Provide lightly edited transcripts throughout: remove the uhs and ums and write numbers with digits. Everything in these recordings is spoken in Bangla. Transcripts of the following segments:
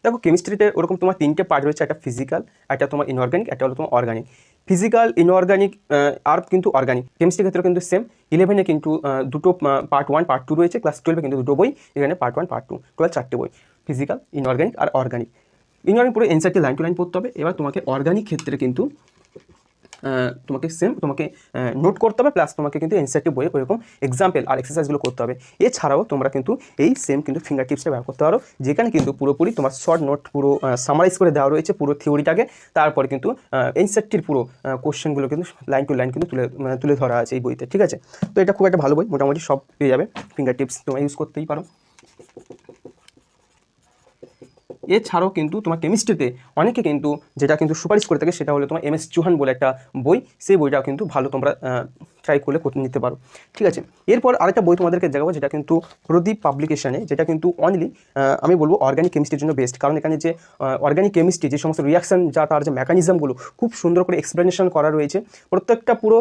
দেখো কেমিস্ট্রিতে ওরকম তোমার 3টে পার্ট রয়েছে, একটা ফিজিক্যাল, একটা তোমার ইনঅর্গানিক, একটা হলো তোমার অর্গানিক। ফিজিক্যাল, ইনঅর্গানিক আর কিন্তু অর্গানিক কেমিস্ট্রির ক্ষেত্রে কিন্তু সেম। 11-এ কিন্তু দুটো পার্ট 1 পার্ট 2 রয়েছে, ক্লাস 12-এ কিন্তু দুটো বই, এখানে পার্ট 1 পার্ট 2, টোটাল 4টে বই, ফিজিক্যাল, ইনঅর্গানিক আর অর্গানিক। ইনঅর্গানিক পুরো এনসাইটি লাইন টু লাইন পড়তে হবে। এবার তোমাকে অর্গানিক ক্ষেত্রে কিন্তু তোমাকে সেম তোমাকে নোট করতে হবে, প্লাস তোমাকে কিন্তু এনসিইআরটি বইয়ে ওইরকম এক্সাম্পল আর এক্সারসাইজগুলো করতে হবে। এছাড়াও তোমরা কিন্তু এই সেম কিন্তু ফিঙ্গার টিপসটা ব্যবহার করতে পারো, যেখানে কিন্তু পুরোপুরি তোমার শর্ট নোট পুরো সামারাইজ করে দেওয়া রয়েছে পুরো থিওরিটাকে। তারপরে কিন্তু এনসিইআরটির পুরো কোশ্চেনগুলো কিন্তু লাইন টু লাইন কিন্তু তুলে ধরা আছে এই বইতে, ঠিক আছে। তো এটা খুব একটা ভালো বই, মোটামুটি সব পেয়ে যাবে, ফিঙ্গার টিপস তোমরা ইউজ করতেই পারো। এছাড়াও কিন্তু তোমার কেমিস্ট্রিতে অনেকে কিন্তু যেটা কিন্তু সুপারিশ করে থাকে সেটা হলো তোমার MS চৌহান বলে একটা বই, সেই বইটাও কিন্তু ভালো, তোমরা ট্রাই করলে করতে নিতে পারো, ঠিক আছে। এরপর আরেকটা বই তোমাদেরকে দেখাবো, যেটা কিন্তু প্রদীপ পাবলিকেশনে, যেটা কিন্তু অনলি আমি বলবো অর্গানিক কেমিস্ট্রির জন্য বেস্ট। কারণ এখানে যে অর্গানিক কেমিস্ট্রি যে সমস্ত রিয়াকশান, যা তার যে মেকানিজমগুলো খুব সুন্দর করে এক্সপ্লেনেশন করা রয়েছে, প্রত্যেকটা পুরো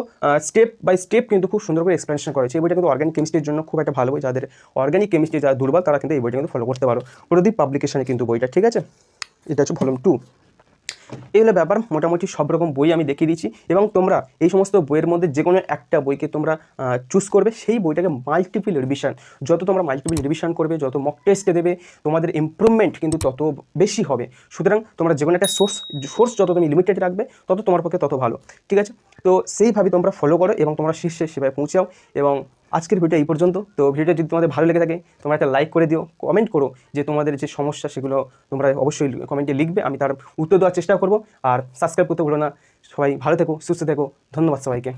স্টেপ বাই স্টেপ কিন্তু খুব সুন্দর করে এক্সপ্লেনেশন করা হয়েছে। এই বইটা কিন্তু অর্গানিক কেমিস্ট্রির জন্য খুব একটা ভালো বই, যাদের অর্গানিক কেমিস্ট্রি যারা দুর্বল তারা কিন্তু এই বইটা কিন্তু ফলো করতে পারো, প্রদীপ পাবলিকেশনে কিন্তু বইটা, ঠিক আছে। এটা হচ্ছে ভলিউম 2। এই হলো ব্যাপার, মোটামুটি সব রকম বই আমি দেখিয়ে দিচ্ছি। এবং তোমরা এই সমস্ত বইয়ের মধ্যে যে কোনো একটা বইকে তোমরা চুজ করবে, সেই বইটাকে মাল্টিপল রিভিশন, যত তোমরা মাল্টিপল রিভিশন করবে, যত মক টেস্টে দেবে, তোমাদের ইমপ্রুভমেন্ট কিন্তু তত বেশি হবে। সুতরাং তোমরা যে কোনো একটা সোর্স যত তুমি লিমিটেড রাখবে, তত তোমার পক্ষে তত ভালো, ঠিক আছে। তো সেইভাবে তোমরা ফলো করো এবং তোমরা শীর্ষে সেভাবে পৌঁছাও। এবং আজকের ভিডিও এই পর্যন্ত। তো ভিডিওটা যদি তোমাদের ভালো লেগে থাকে, তোমরা একটা লাইক করে দিও, কমেন্ট করো যে তোমাদের যে সমস্যা সেগুলো তোমরা অবশ্যই কমেন্টে লিখবে, আমি তার উত্তর দেওয়ার চেষ্টা করব। আর সাবস্ক্রাইব করতে ভুলো না। সবাই ভালো থেকো, সুস্থ থেকো, ধন্যবাদ সবাইকে।